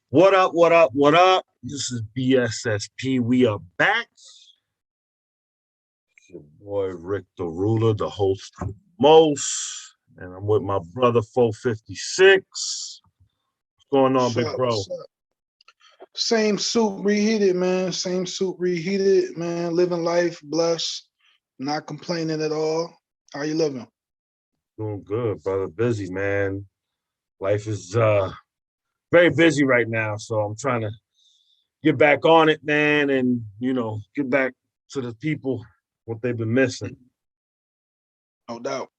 What up? What up? What up? This is BSSP. We are back. It's your boy Rick the Ruler, the host of most, and I'm with my brother 456. What's going on, What's big up? bro? What's up? Same suit reheated, man. Same suit reheated, man. Living life, blessed, not complaining at all. How you living? Doing good, brother. Busy, man. Life is very busy right now, so I'm trying to get back on it, man, and get back to the people what they've been missing. No doubt.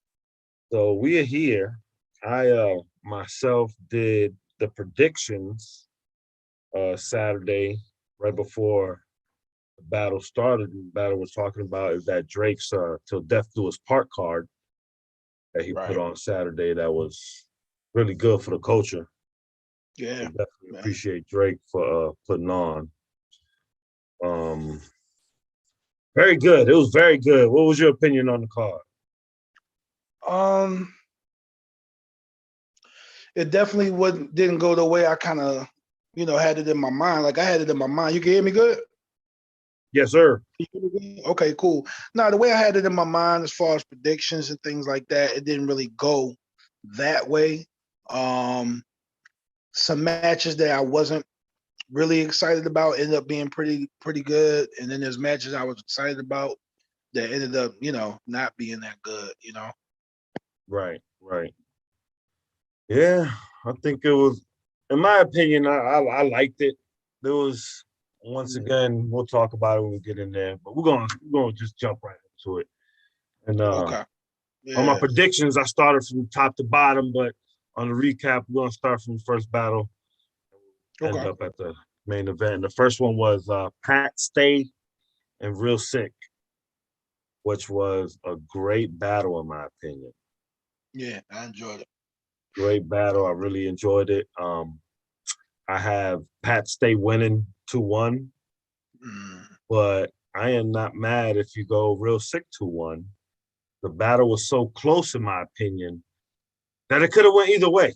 So we are here. I myself did the predictions Saturday right before the battle started. And the battle was talking about is that Drake's "Till Death Do Us Part" card that he put Right. on Saturday that was really good for the culture. So Yeah, definitely man. appreciate Drake for putting on. Um, Very good. It was very good. What was your opinion on the card? Um, it definitely didn't go the way I kind of, had it in my mind. Like I had it in my mind. You can hear me good? Yes, sir. You hear me good? Okay, cool. Now the way I had it in my mind as far as predictions and things like that, it didn't really go that way. Um, some matches that I wasn't really excited about ended up being pretty good. And then there's matches I was excited about that ended up, not being that good. Right, right. Yeah, I think it was, in my opinion, I liked it. There was once again, we'll talk about it when we get in there, but we're gonna just jump right into it. And Okay. on my Yeah. predictions, I started from top to bottom, but on the recap, we're gonna start from the first battle, end Okay. up at the main event. The first one was Pat Stay and Real Sick, which was a great battle in my opinion. Yeah. I enjoyed it. Great battle. I really enjoyed it. I have Pat Stay winning 2-1, Mm. but I am not mad if you go Real Sick 2-1. The battle was so close, in my opinion, that it could have went either way.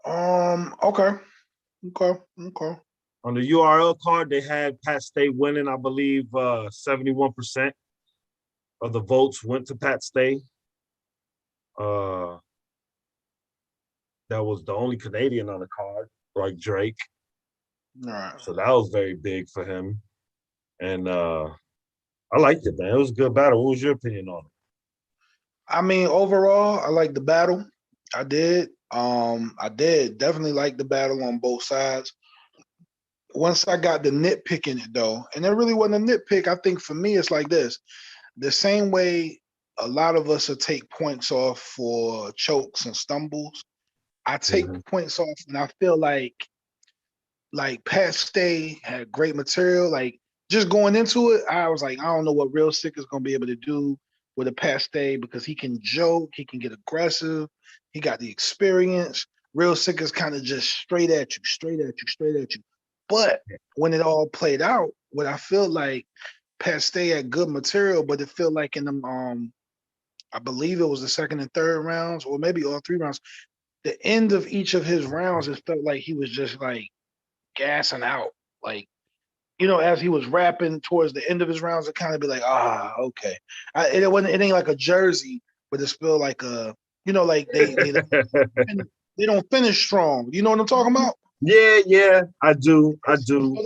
Okay. Okay. Okay. On the URL card, they had Pat Stay winning. I believe 71% of the votes went to Pat Stay. Uh, that was the only Canadian on the card, like Drake. All right. So that was very big for him. And I liked it, man. It was a good battle. What was your opinion on it? I mean, overall, I like the battle. I did. I did definitely like the battle on both sides. Once I got the nitpick in it though, and it really wasn't a nitpick. I think for me, it's like this. The same way a lot of us will take points off for chokes and stumbles, I take Mm-hmm. points off and I feel like Pat Stay had great material. Like just going into it, I was like, I don't know what Real Sick is gonna be able to do with a Pat Stay because he can joke, he can get aggressive, he got the experience. Real Sick is kind of just straight at you, straight at you, straight at you. But when it all played out, what I feel like Pat Stay had good material, but it felt like in them I believe it was the second and third rounds, or maybe all three rounds. The end of each of his rounds, it felt like he was just like gassing out. Like, as he was rapping towards the end of his rounds, it kind of be like, okay. It ain't like a jersey, but it's still like like they don't finish strong. You know what I'm talking about? Yeah, yeah, I do. I do. So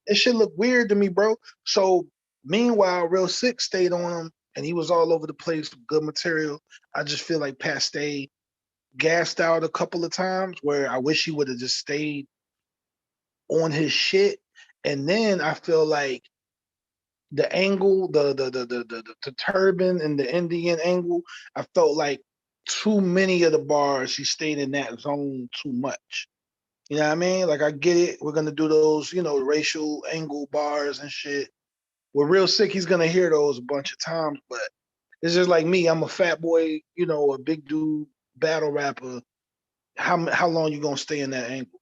that shit look weird to me, bro. So meanwhile, Real Sick stayed on him, and he was all over the place with good material. I just feel like Pat stayed gassed out a couple of times where I wish he would have just stayed on his shit. And then I feel like the angle, the turban and the Indian angle, I felt like too many of the bars he stayed in that zone too much. You know what I mean? Like I get it. We're gonna do those, racial angle bars and shit. We're Real Sick. He's gonna hear those a bunch of times, but it's just like me. I'm a fat boy, a big dude, battle rapper. How long you gonna stay in that angle?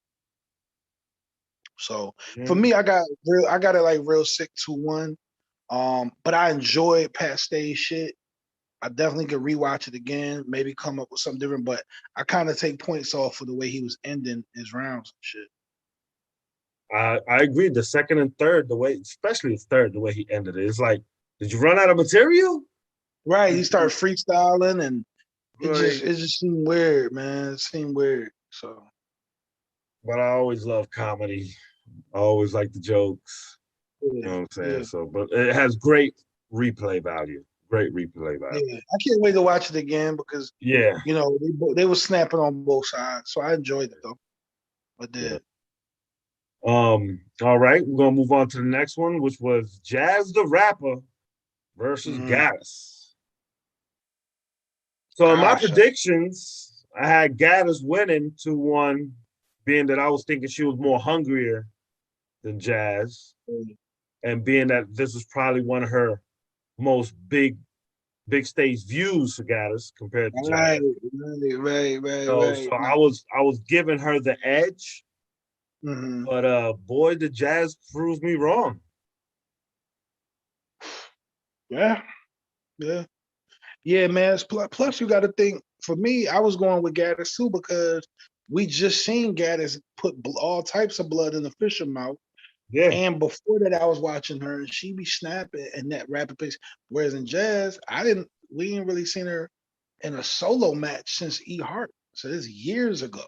So for Yeah. me, I got it like Real Sick 2-1. But I enjoyed Pat Stay's shit. I definitely could rewatch it again, maybe come up with something different. But I kind of take points off for the way he was ending his rounds and shit. I agree. The second and third, the way, especially the third, the way he ended it, it's like, did you run out of material? Right, he started freestyling, and Like, it just seemed weird, man. It seemed weird. So but I always love comedy. I always like the jokes. You yeah, know what I'm saying? yeah, So, but it has great replay value. Great replay value. yeah. I can't wait to watch it again because Yeah, they were snapping on both sides, so I enjoyed it though. I yeah. did. All right, we're gonna move on to the next one, which was Jazz the Rapper versus Mm, Gaddis. So in my gosh, predictions, I had Gaddis winning 2-1, being that I was thinking she was more hungrier than Jazz, and being that this was probably one of her most big stage views for Gaddis compared to Jazz. right. So I was giving her the edge, Hmm. but boy, the Jazz proves me wrong. Yeah, yeah, yeah, man. Plus, you got to think. For me, I was going with Gaddis too because we just seen Gaddis put all types of blood in the Fisher mouth. Yeah. And before that, I was watching her, and she be snapping in that rapid pace. Whereas in Jazz, we ain't really seen her in a solo match since E Hart. So this is years ago.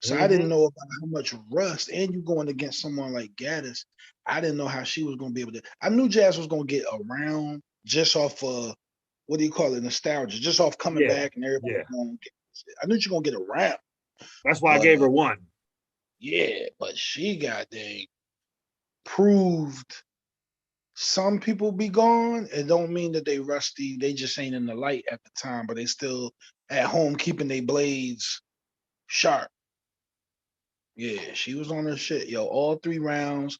So I didn't Mm-hmm. know about how much rust, and you going against someone like Gaddis. I didn't know how she was going to be able to. I knew Jazz was going to get around just off what do you call it, nostalgia, just off coming Yeah. back and everybody Yeah. going. I knew she going to get around, That's why I but gave her one. yeah, but she got dang proved some people be gone. It don't mean that they rusty. They just ain't in the light at the time, but they still at home keeping their blades sharp. Yeah, she was on her shit, yo. All 3 rounds,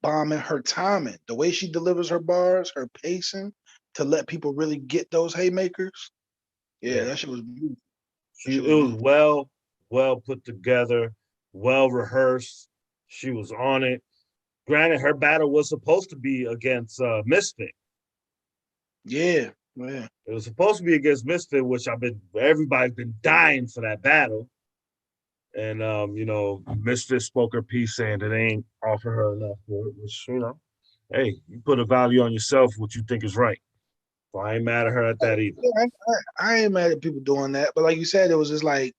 bombing her timing, the way she delivers her bars, her pacing to let people really get those haymakers. Yeah, Yeah. that shit was beautiful. That She shit it was was beautiful. well put together, well rehearsed. She was on it. Granted, her battle was supposed to be against Misfit. Yeah, yeah, It was supposed to be against Misfit, which everybody's been dying for that battle. And Misfit spoke her piece saying that they ain't offer her enough for it, which, hey, you put a value on yourself, what you think is right. So I ain't mad at her at that either. yeah. I ain't mad at people doing that, but like you said, it was just like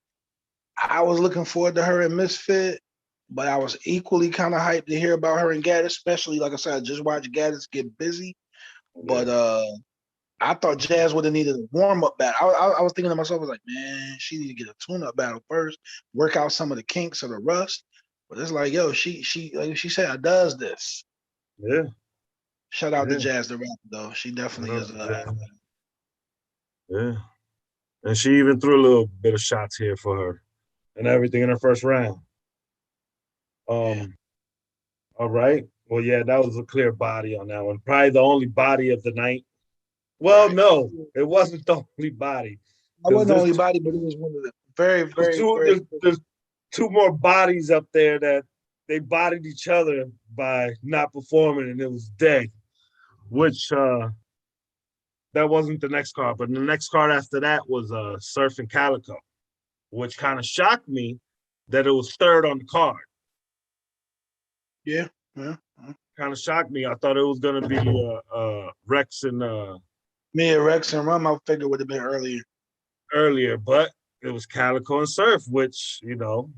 I was looking forward to her in Misfit, but I was equally kind of hyped to hear about her in Gaddis, especially like I said, I just watched Gaddis get busy. But Yeah. I thought Jazz would have needed a warm up battle. I was thinking to myself, I was like, man, she need to get a tune up battle first, work out some of the kinks of the rust. But it's like, yo, she like she said, I does this. Yeah. Shout out to Yeah. Jazz the rapper though. She Shout definitely out is to a Jazz. Yeah. And she even threw a little bit of shots here for her and everything in her first round. yeah. Um, all right. Well, yeah, that was a clear body on that one. Probably the only body of the night. Well, Right. no, it wasn't the only body I because wasn't the only body, but it was one of the very, very, very there's two more bodies up there that they bodied each other by not performing, and it was dead. Which that wasn't the next card, but the next card after that was Surf and Calico, which kind of shocked me that it was third on the card. yeah, yeah. Kind of shocked me. I thought it was gonna be Rex and Me and Rex and Rum, I figured would have been earlier. earlier, but it was Calico and Surf, which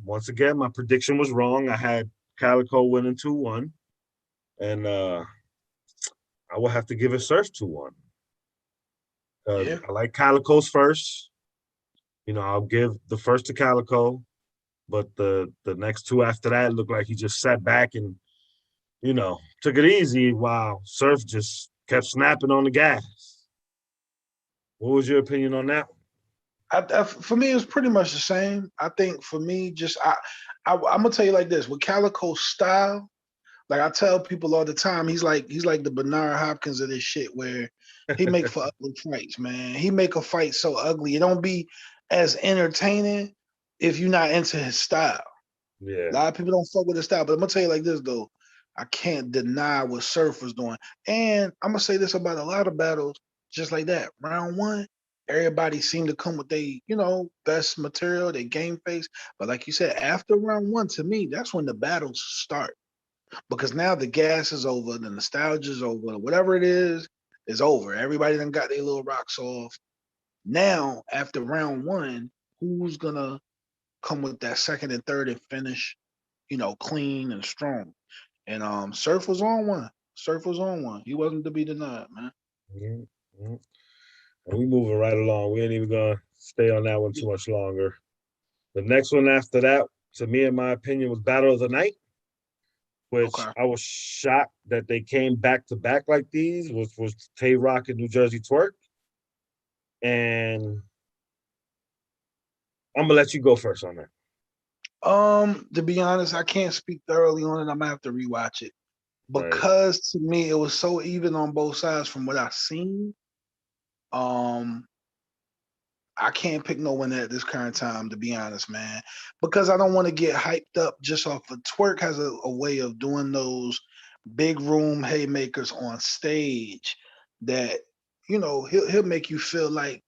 once again my prediction was wrong. I had Calico winning 2-1, and I will have to give it Surf 2-1 because Yeah, I like Calico's first. I'll give the first to Calico, but the next two after that looked like he just sat back and took it easy while Surf just kept snapping on the gas. What was your opinion on that one? for me, it was pretty much the same. I think for me, I'm gonna tell you like this: with Calico's style, like I tell people all the time, he's like the Bernard Hopkins of this shit, where he make for ugly fights, man. He make a fight so ugly, it don't be as entertaining if you're not into his style. A Yeah, lot of people don't fuck with his style, but I'm gonna tell you like this though. I can't deny what Surf was doing. And I'm gonna say this about a lot of battles, just like that. Round one, everybody seemed to come with they, best material, their game face. But like you said, after round one, to me, that's when the battles start. Because now the gas is over, the nostalgia is over, whatever it is over. Everybody done got their little rocks off. Now, after round one, who's gonna come with that second and third and finish, clean and strong? And Surf was on one. Surf was on one. He wasn't to be denied, man. Mhm, mhm. And we moving right along. We ain't even gonna stay on that one too Yeah. much longer. The next one after that, to me, in my opinion, was Battle of the Night, which Okay. I was shocked that they came back to back like these, which was Tay Rock and New Jersey Twerk. And I'm gonna let you go first on that. To be honest, I can't speak thoroughly on it. I'm gonna have to rewatch it Right. because to me it was so even on both sides from what I've seen. Um, I can't pick no one at this current time, to be honest, man, because I don't want to get hyped up just off of Twerk has a way of doing those big room haymakers on stage that he'll make you feel like.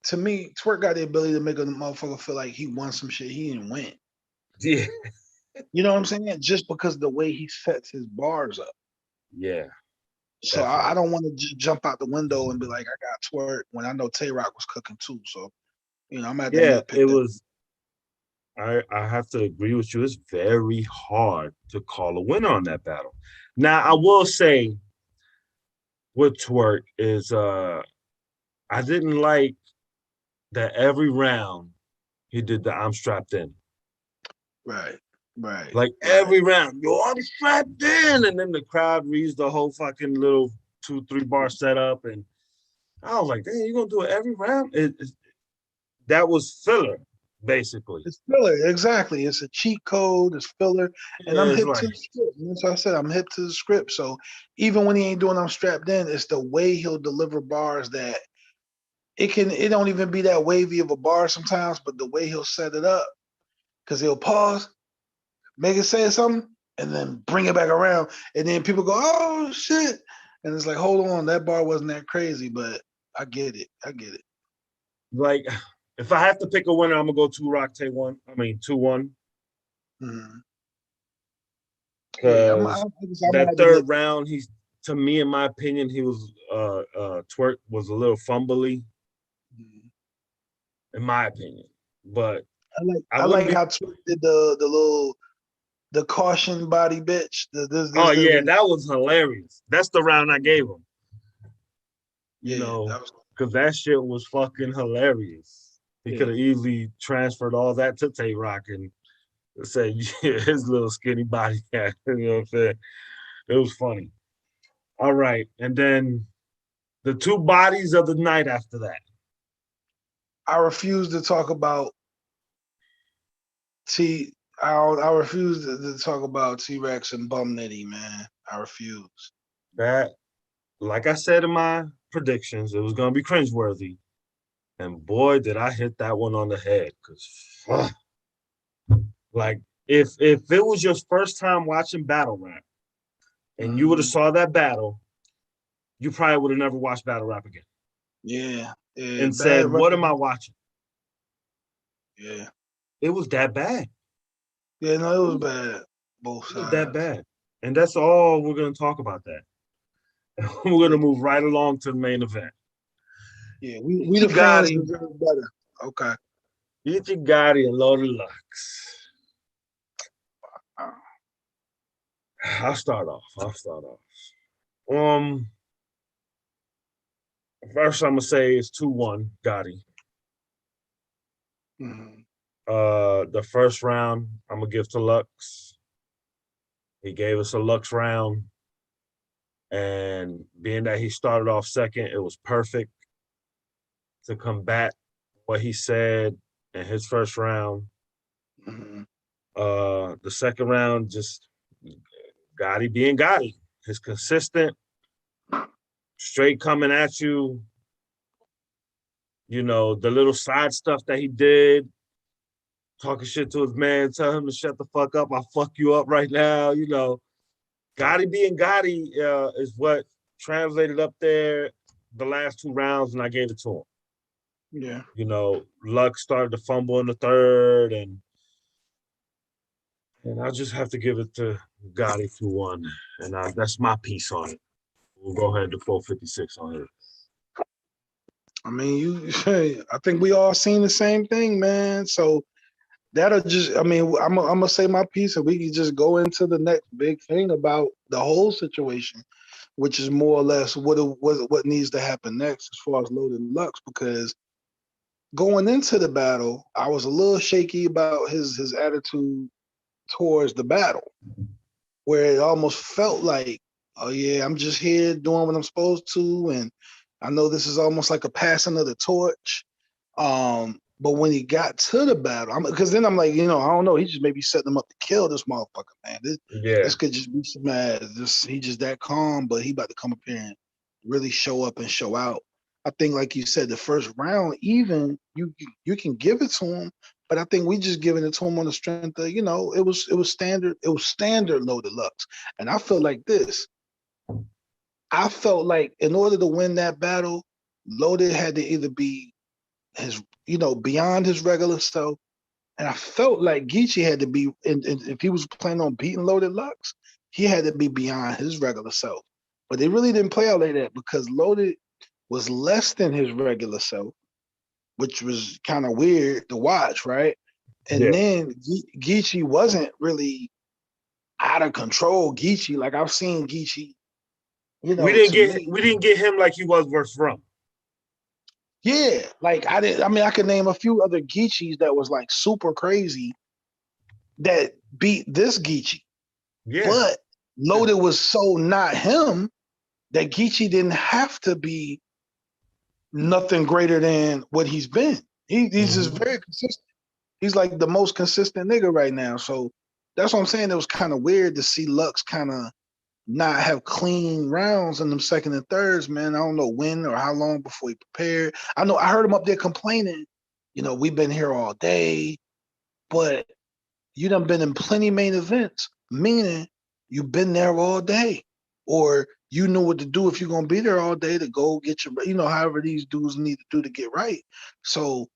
To me, Twerk got the ability to make a motherfucker feel like he won some shit he didn't win. Yeah. You know what I'm saying? Just because the way he sets his bars up. Yeah. So I Definitely. don't want to just jump out the window and be like, I got Twerk when I know Tay Rock was cooking too. So, I'm gonna have to Yeah, nitpick it that. was. I have to agree with you. It's very hard to call a winner on that battle. Now, I will say with Twerk is I didn't like that every round he did the I'm strapped in. Right, right, Like right. every round, yo, I'm strapped in. And then the crowd reads the whole fucking little 2, 3 bar setup. And I was like, damn, you gonna do it every round? That was filler, basically. It's filler, exactly. It's a cheat code. It's filler, and I'm Yeah, it's hip like, to the script. And that's what I said. I'm hip to the script. So even when he ain't doing, I'm strapped in. It's the way he'll deliver bars that it can. It don't even be that wavy of a bar sometimes, but the way he'll set it up, because he'll pause, make it say something, and then bring it back around, and then people go, "Oh shit!" And it's like, hold on, that bar wasn't that crazy, but I get it. I get it. like if I have to pick a winner, I'm gonna go 2 Rock Tay one. I mean 2-1. Mhm. Yeah, Because I'm gonna that have to third nip. round, he's to me, in my opinion, he was Twerk was a little fumbly, Mhm. in my opinion. But I like I I wouldn't like be. how Twitter did the little the caution body bitch. Oh This yeah, when that was hilarious. That's the round I gave him. You yeah, know, that was because that shit was fucking hilarious. He could yeah. have easily transferred all that to Tay Rock and said, yeah, his little skinny body. You know what I'm saying? It was funny. All right, and then the two bodies of the night after that. I refuse to talk about T. I refuse to talk about T Rex and Bum Nitty, man. I refuse. That, like I said in my predictions, it was gonna be cringeworthy. And boy, did I hit that one on the head. Cause like if it was your first time watching battle rap and you would have Hmm. saw that battle, you probably would have never watched battle rap again Yeah, yeah, and bad said, "What am I record. watching?" Yeah, It was that bad. yeah. No, It it was was, bad. Both it was that sides. bad. And that's all we're gonna talk about that. We're gonna Yeah, move right along to the main event. yeah. We Ichi the fans Gotti, deserve better. Okay. Ichi Gotti, and Lord of Lux. Uh, I'll start off. Um, First I'm gonna say it's 2-1 Gotti. mhm, The first round I'm gonna give to Lux. He gave us a Lux round, and being that he started off second, it was perfect to combat what he said in his first round. mhm. The second round, just Gotti being Gotti. His consistent, straight coming at you. The little side stuff that he did, talking shit to his man, tell him to shut the fuck up. I'll fuck you up right now. Gotti being Gotti is what translated up there the last 2 rounds, and I gave it to him. Yeah. Luck started to fumble in the third, and I just have to give it to Gotti 2-1, and that's my piece on it. We'll go ahead to 456 on it. I mean, I think we all seen the same thing, man. So that'll just, I mean, I'm gonna say my piece, and we can just go into the next big thing about the whole situation, which is more or less what needs to happen next as far as Loaded Lux. Because going into the battle, I was a little shaky about his attitude towards the battle, where it almost felt like, oh yeah, I'm just here doing what I'm supposed to, and I know this is almost like a passing of the torch. But when he got to the battle, because then I'm like, I don't know, he just maybe setting him up to kill this motherfucker, man. Yeah, This could just be some mad. He just that calm, but he about to come up here and really show up and show out. I think, like you said, the first round, even you can give it to him, but I think we just giving it to him on the strength of, it was standard Loaded Lux. And I feel like this. I felt like in order to win that battle, Loaded had to either be beyond his regular self. And I felt like Geechee had to be, if he was planning on beating Loaded Lux, he had to be beyond his regular self. But they really didn't play out like that because Loaded was less than his regular self, which was kind of weird to watch, right? And yeah. then Geechee wasn't really out of control. Geechee, like I've seen Geechee, to me, We didn't get him like he was versus Rum. yeah. Like I mean, I could name a few other Geechees that was like super crazy that beat this Geechee. Yeah, But Loaded was so not him that Geechee didn't have to be nothing greater than what he's been. He's just very consistent. He's like the most consistent nigga right now. So that's what I'm saying. It was kind of weird to see Lux kind of not have clean rounds in them second and thirds, man. I don't know when or how long before he prepared. I know I heard him up there complaining, we've been here all day, but you done been in plenty main events, meaning you've been there all day. Or you know what to do if you're gonna be there all day to go get your, however these dudes need to do to get right. So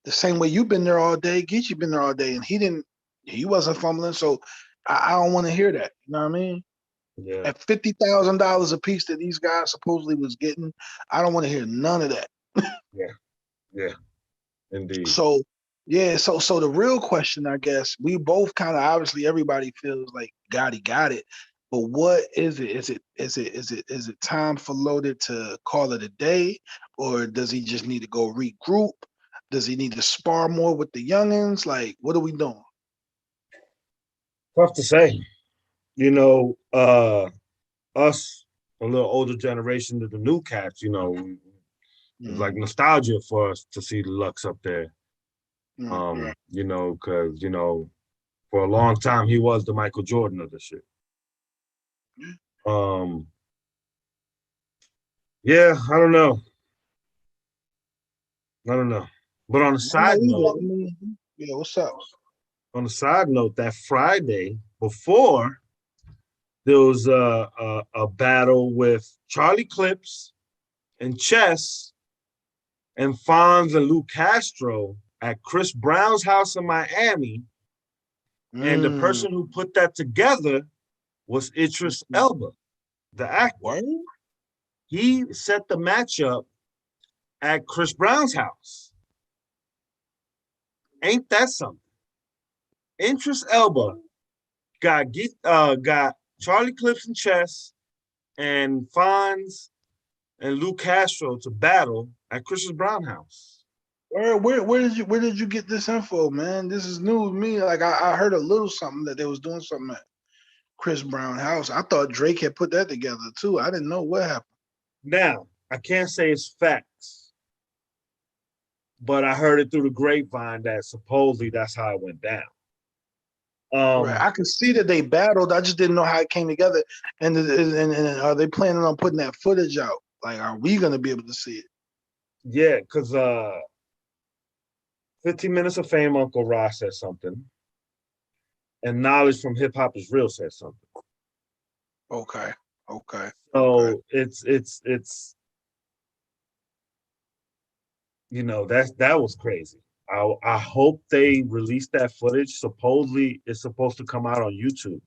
the same way you've been there all day, Geechee been there all day, and he wasn't fumbling. So I don't want to hear that. You know what I mean? yeah, At $50,000 a piece that these guys supposedly was getting, I don't want to hear none of that. yeah, yeah. Indeed. So yeah, so the real question, I guess, we both kind of obviously everybody feels like Gotti got it, but what is it? Is it time for Loaded to call it a day, or does he just need to go regroup? Does he need to spar more with the youngins? Like, what are we doing? Tough to say. Us, a little older generation to the new cats, it's like Mm, nostalgia for us to see the Lux up there. right. Because for a long time he was the Michael Jordan of the shit. Um, yeah, I don't know. I don't know. But on a I don't know side either. note, I mean, yeah, what's up? that Friday before there was a battle with Charlie Clips and Chess and Fonz and Lou Castro at Chris Brown's house in Miami. And the Mm, person who put that together was Idris Elba, the actor. what? He set the matchup at Chris Brown's house. Ain't that something? Idris Elba got Charlie Clips and Chess and Fonz and Lou Castro to battle at Chris Brown house. Where did you get this info, man? This is new to me. Like I heard a little something that they was doing something at Chris Brown house. I thought Drake had put that together too. I didn't know what happened. Now, I can't say it's facts, but I heard it through the grapevine that supposedly that's how it went down. Right. Um, I can see that they battled. I just didn't know how it came together. And are they planning on putting that footage out? Like, are we gonna be able to see it? yeah, because 15 Minutes of Fame, Uncle Ross said something, and Knowledge from Hip Hop is Real said something. Okay. Okay. Okay. So it's that was crazy. I hope they release that footage. Supposedly, it's supposed to come out on YouTube.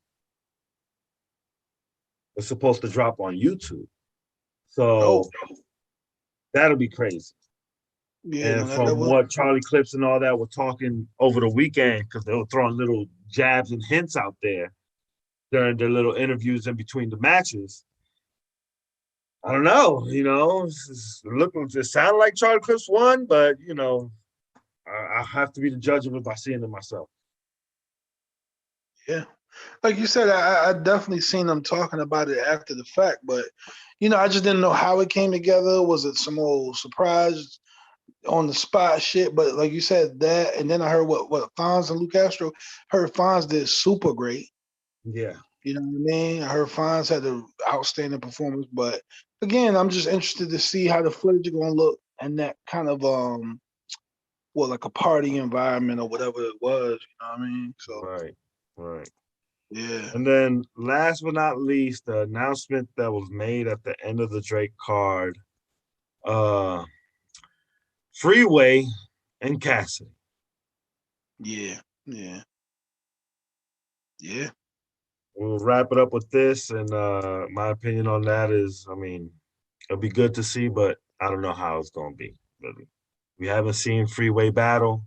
It's supposed to drop on YouTube. Oh, So that'll be crazy. yeah, no, And that from was what Charlie Clips and all that were talking over the weekend, because they were throwing little jabs and hints out there during their little interviews in between the matches. I don't know, it sounded like Charlie Clips won, but I have to be the judge of it by seeing it myself. yeah. Like you said, I definitely seen them talking about it after the fact, but I just didn't know how it came together. Was it some old surprise on the spot shit? But like you said, that, and then I heard what Fonz and Luke Castro heard Fonz did super great. Yeah. You know what I mean? I heard Fonz had an outstanding performance, but again, I'm just interested to see how the footage is gonna look and that kind of like a party environment or whatever it was. You know what I mean? So Right. Right. yeah, And then last but not least, the announcement that was made at the end of the Drake card, uh Freeway and Cassidy. yeah, yeah, yeah. We'll wrap it up with this. And my opinion on that is, I mean, it'll be good to see, but I don't know how it's gonna be, really. We haven't seen Freeway battle.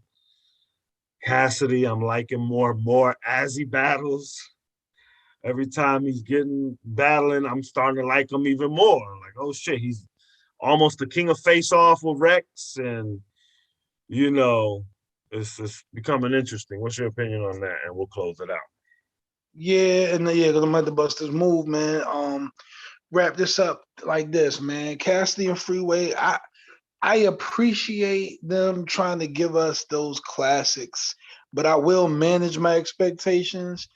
Cassidy, I'm liking more and more as he battles. Every time he's getting battling, I'm starting to like him even more. Like, oh shit, he's almost the king of face off with Rex, and you know, it's becoming interesting. What's your opinion on that? And we'll close it out. Yeah, and yeah, because I'm at the Busters move, man. Wrap this up like this, man. Cassidy and Freeway, I appreciate them trying to give us those classics, but I will manage my expectations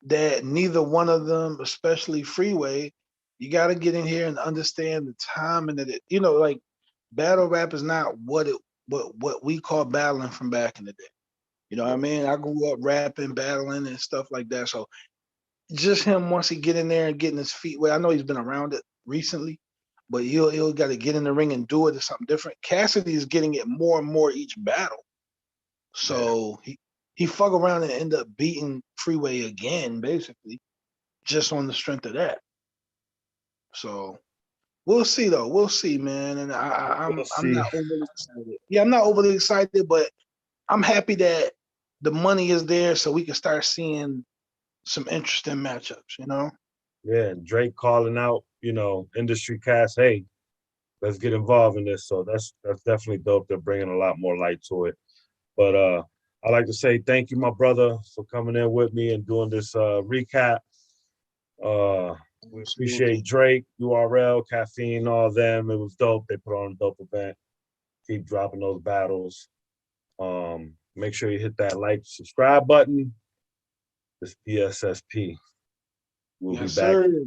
that neither one of them, especially Freeway, you got to get in here and understand the time and that like battle rap is not what we call battling from back in the day. You know what I mean? I grew up rapping, battling, and stuff like that. So just him once he get in there and getting his feet wet. I know he's been around it recently, but he'll got to get in the ring and do it. It's something different. Cassidy is getting it more and more each battle. Yeah, So he fuck around and end up beating Freeway again, basically, just on the strength of that. So we'll see though. We'll see, man. And we'll I'm not see. overly excited. Yeah, I'm not overly excited, but I'm happy that the money is there so we can start seeing some interesting matchups, Yeah, and Drake calling out, industry cast, hey, let's get involved in this. So that's definitely dope. They're bringing a lot more light to it. But I like to say thank you, my brother, for coming in with me and doing this recap. Uh, we appreciate Absolutely. Drake, URL, Caffeine, all them. It was dope. They put on a dope event. Keep dropping those battles. Make sure you hit that like, subscribe button. This BSSP. We'll be Yes, back sir.